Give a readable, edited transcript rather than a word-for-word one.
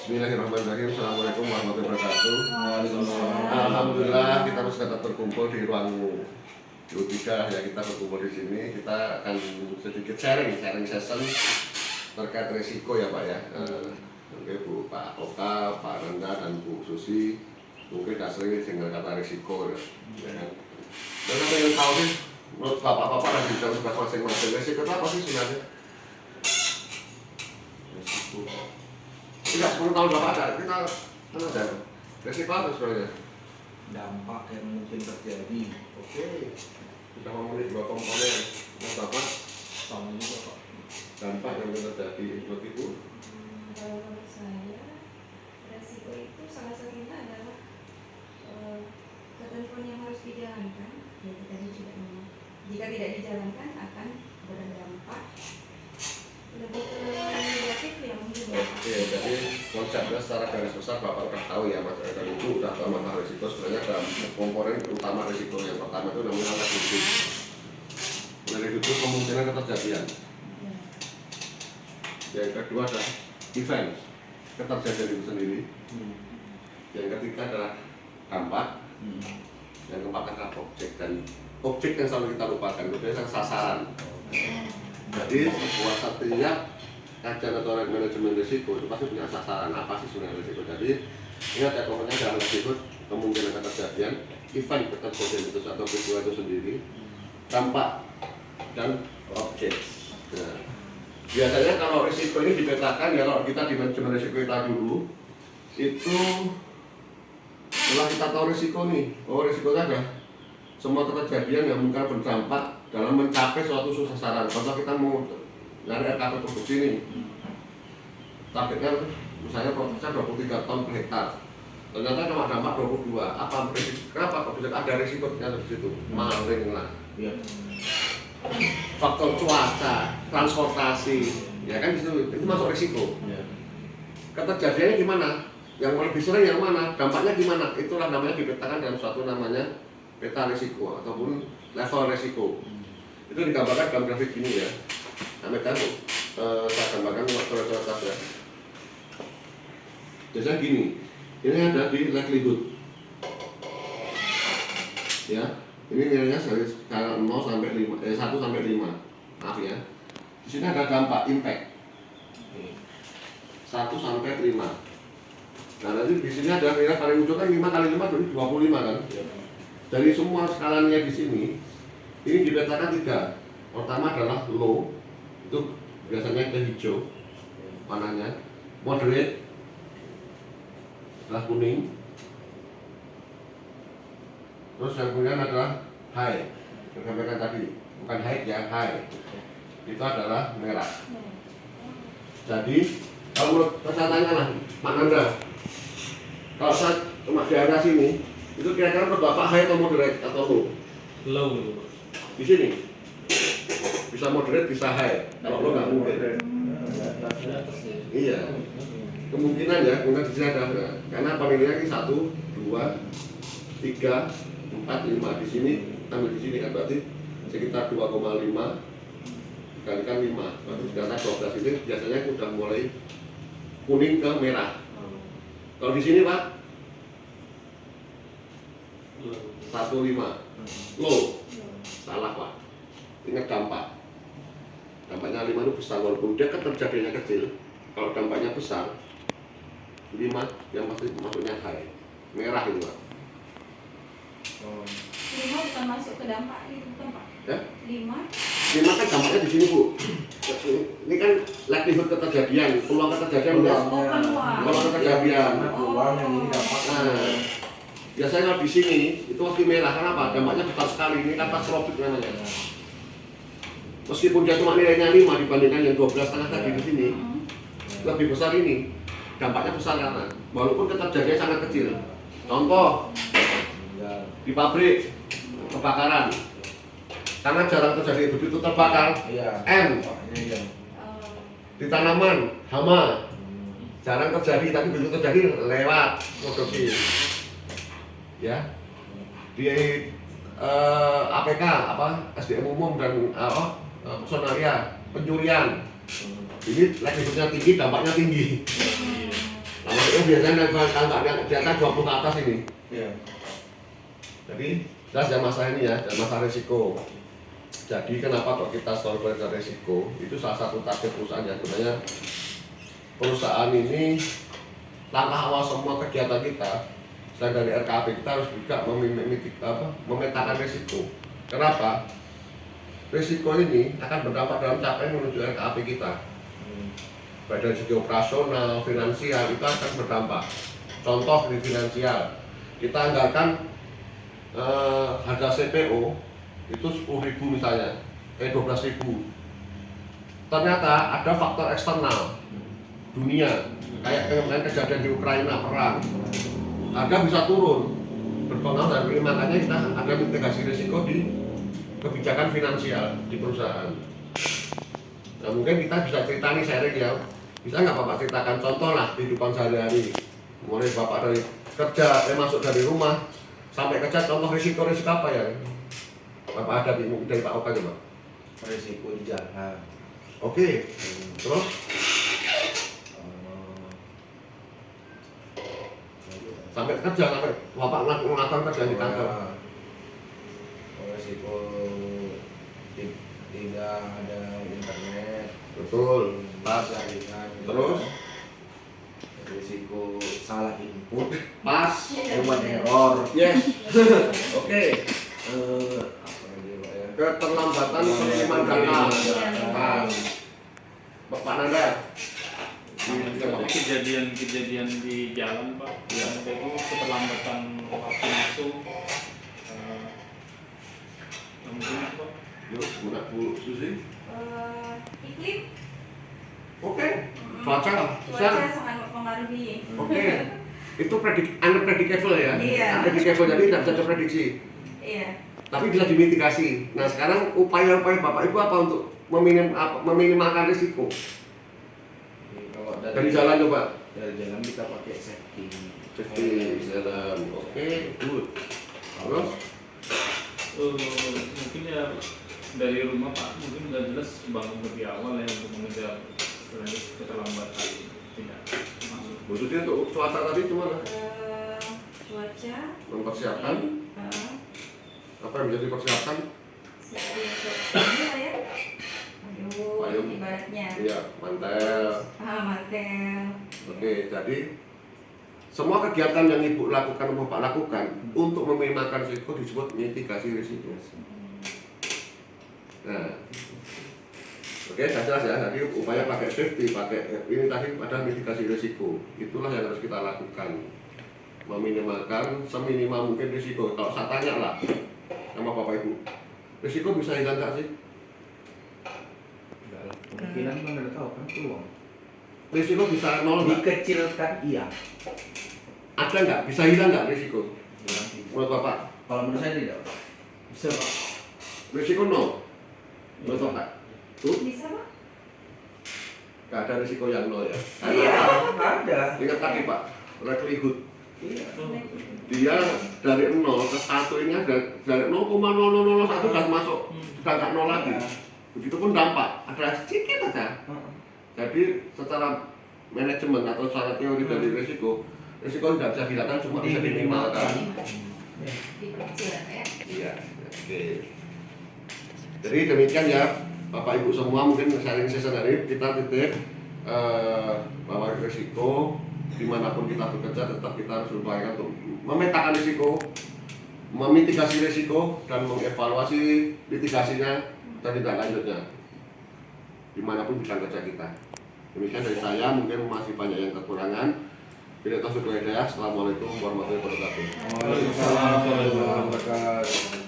Bismillahirrahmanirrahim. Assalamualaikum warahmatullahi wabarakatuh. Waalaikumsalam. Alhamdulillah kita masih tetap berkumpul di ruang U3 ya, kita berkumpul di sini. Kita akan sedikit sharing session terkait risiko ya Pak ya. Oke Bu, Pak Oka, Pak Renda dan Bu Susi mungkin tidak sering dengar kata risiko ya. Dan apa yang tahu sih menurut bapak-bapak dan bidang tugas masing-masing, risiko itu apa sih sebenarnya? Risiko tidak 10 tahun bapak ada, kita ada risiko apa sebenarnya? Dampak yang mungkin terjadi. Oke, kita memenuhi dua komponen. Mas bapak, Sama juga Pak. dampak yang mungkin terjadi buat ibu. Kalau menurut saya, resiko itu salah satunya adalah ketentuan yang harus dijalankan. Ya, tadi juga memang jika tidak dijalankan akan berdampak lebih ke negatif ya mungkin. Oke, jadi konsepnya secara garis besar bapak udah tahu ya Mas dan ibu udah tahu masalah risiko. Sebenarnya ada komponen utama risiko. Yang pertama itu namanya resiko. Resiko itu kemungkinan keterjadian. Yang kedua adalah event, keterjadian itu sendiri. Yang ketiga adalah dampak. Yang keempat adalah objek, dan objek yang selalu kita lupakan itu biasanya sasaran. Jadi setiap kajian atau manajemen risiko itu pasti punya sasaran. Apa sih sebenarnya risiko? Jadi ingat ya, pokoknya adalah risiko kemungkinan keterjadian, event keterjadian itu atau peristiwa itu sendiri, dampak dan objek. Nah, biasanya kalau risiko ini dipetakan ya, kalau kita di manajemen risiko kita dulu itu setelah kita tahu risiko nih, risikonya ada semua keterjadian yang mungkin berdampak dalam mencapai suatu sasaran. Contoh kita mau nyari RKP produksi nih, targetnya misalnya prosesnya 23 ton per hektar, ternyata cuma dampak 22. Apa kenapa kok bisa ada risiko ternyata di situ? Maling lah, Iya. faktor cuaca, transportasi, ya kan di situ itu masuk risiko. Iya. Keterjadiannya gimana? Yang lebih sering yang mana? Dampaknya gimana? Itulah namanya dipetakan dalam suatu namanya peta risiko ataupun level risiko. Itu digambarkan dalam grafik ini ya. Nah, saya gambarkan waktu atas ya. Biasanya gini, ini ada di likelihood. Ya, ini nilainya dari skala 0 sampai 5, 1 sampai 5. Maaf ya. Di sini ada dampak impact. 1 sampai 5. Nah, nanti di sini ada nilai paling ujung kan 5 kali 5 jadi 25 kan. Dari semua skalanya di sini, ini dipetakan 3. Pertama adalah low, itu biasanya ke hijau warnanya, moderate adalah kuning, terus yang kemudian adalah high, yang saya sampaikan tadi, bukan high ya, high, itu adalah merah. Jadi kalau menurut saya tanya lah, Pak Nanda, kalau saya cuma di area sini, itu kira-kira menurut Bapak high atau moderate atau low? Low. Di sini bisa moderate, bisa high. Kalau low nggak mungkin. Iya. Kemungkinan ya, kemudian di sini ada karena pemilihannya ini 1, 2, 3, 4, 5. Di sini ambil di sini kan berarti sekitar 2,5 dikalikan 5. Berarti sekitar 12 ini biasanya sudah mulai kuning ke merah. Kalau di sini Pak 1,5 low. Salah Pak. Ingat dampak. Dampaknya 5 itu besar, walaupun dia keterjadiannya kecil. Kalau dampaknya besar 5 yang pasti maksudnya high. Merah itu Pak. 5 bukan masuk ke dampak itu bukan Pak? Ya? 5 kan dampaknya di sini Bu. Ini kan likelihood keterjadian, peluang keterjadian peluang keterjadian. Peluang yang ini dapat. Nah, biasanya kalau di sini itu pasti merah. Kenapa? Dampaknya besar sekali. Ini katastrofik namanya. Meskipun dia cuma nilainya 5 dibandingkan yang 12,5 tadi di sini, lebih besar ini. Dampaknya besar karena walaupun keterjadiannya sangat kecil. Contoh di pabrik kebakaran, karena jarang terjadi begitu terbakar. M. Di tanaman hama, jarang terjadi, tapi begitu terjadi lewat produksi. Ya, di APK apa SDM umum dan personalia pencurian, ini likelihoodnya tinggi, dampaknya tinggi. Nah, biasanya kalau nggak di atas 20 ke atas ini. Iya. Jadi jelas ya masalah ini ya, dan masalah risiko. Jadi kenapa kok kita selalu belajar risiko? Itu salah satu target perusahaan ya. Sebenarnya perusahaan ini langkah awal semua kegiatan kita selain dari RKAP kita harus juga memetakan risiko. Kenapa? Risiko ini akan berdampak dalam capaian menuju RKAP kita. Baik dari segi operasional, finansial itu akan berdampak. Contoh di finansial, kita anggarkan harga CPO itu 10.000 misalnya, 12.000. Ternyata ada faktor eksternal dunia, kayak kemarin kejadian di Ukraina perang, harga bisa turun, berpengaruh dari ini. Makanya kita ada mitigasi risiko di kebijakan finansial di perusahaan. Nah mungkin kita bisa cerita nih sharing ya, bisa nggak Bapak ceritakan contoh lah kehidupan sehari-hari, mulai Bapak dari kerja, masuk dari rumah sampai kerja, contoh risiko-risiko apa ya Bapak ada dari Pak Oka coba? Risiko di jalan. Oke, terus? Sampai kerja, sampai Bapak melakukan kerja di kantor. Risiko tidak ada internet. Betul, pas. Jaringan. Terus? Risiko salah input. Pas. Human error. Yes. Oke. Apa lagi Pak ya? Keterlambatan pengiriman data. Pas. Bapak Nanda. Kejadian di jalan Pak, yang itu keterlambatan waktu masuk, mungkin Pak. Yuk, Bu Susi. Iklim. Oke. Cuaca. Cuaca sangat mempengaruhi. Oke. Itu unpredictable ya. Iya. Unpredictable, jadi tidak bisa diprediksi. Iya. Tapi bisa dimitigasi. Nah sekarang upaya-upaya Bapak Ibu apa untuk meminimalkan risiko? Kalau Dari jalan coba. dari jalan kita pakai safety. Safety jalan. Oke, good. Terus? Mungkin ya dari rumah Pak, mungkin udah jelas bangun lebih awal ya untuk mengejar keterlambatan tidak masuk. Khususnya untuk cuaca tadi gimana? Cuaca. Mempersiapkan apa yang bisa dipersiapkan? Seperti ini lah ya. Payung. Ibaratnya. Iya, mantel. Mantel. Oke, jadi semua kegiatan yang Ibu lakukan atau Bapak lakukan untuk meminimalkan risiko disebut mitigasi risiko. Nah, oke, sudah jelas ya. Jadi upaya pakai safety, pakai ini tadi pada mitigasi risiko. Itulah yang harus kita lakukan. Meminimalkan seminimal mungkin risiko. Kalau saya tanya lah sama Bapak Ibu, risiko bisa hilang nggak sih? Enggak lah. Kemungkinan kan ada tahu kan peluang. Risiko bisa nol nggak? Dikecilkan iya. Ada nggak? Bisa hilang nggak risiko? Menurut Bapak? Kalau menurut saya tidak. Bisa Pak. Risiko nol? Menurut Bapak? Tuh, Bisa Pak? nggak ada risiko yang nol ya? Iya, Karena ada. ingat tadi Pak, likelihood Iya. dia dari 0 ke 1 ini ada dari 0,0001 sudah masuk, sudah nggak nol lagi. Begitupun dampak, ada sedikit aja. Jadi secara manajemen atau secara teori dari risiko tidak bisa dihilangkan, cuma bisa diminimalkan. Diperkecil ya. Iya, oke. Jadi demikian ya, Bapak Ibu semua, mungkin sharing session hari ini kita titip bahwa risiko dimanapun kita bekerja tetap kita harus berupaya untuk memetakan risiko, memitigasi risiko dan mengevaluasi mitigasinya dan tindak lanjutnya dimanapun bidang kerja kita. Demikian dari saya, mungkin masih banyak yang kekurangan. Bila taufik wal hidayah. Assalamualaikum warahmatullahi wabarakatuh. Waalaikumsalam warahmatullahi wabarakatuh.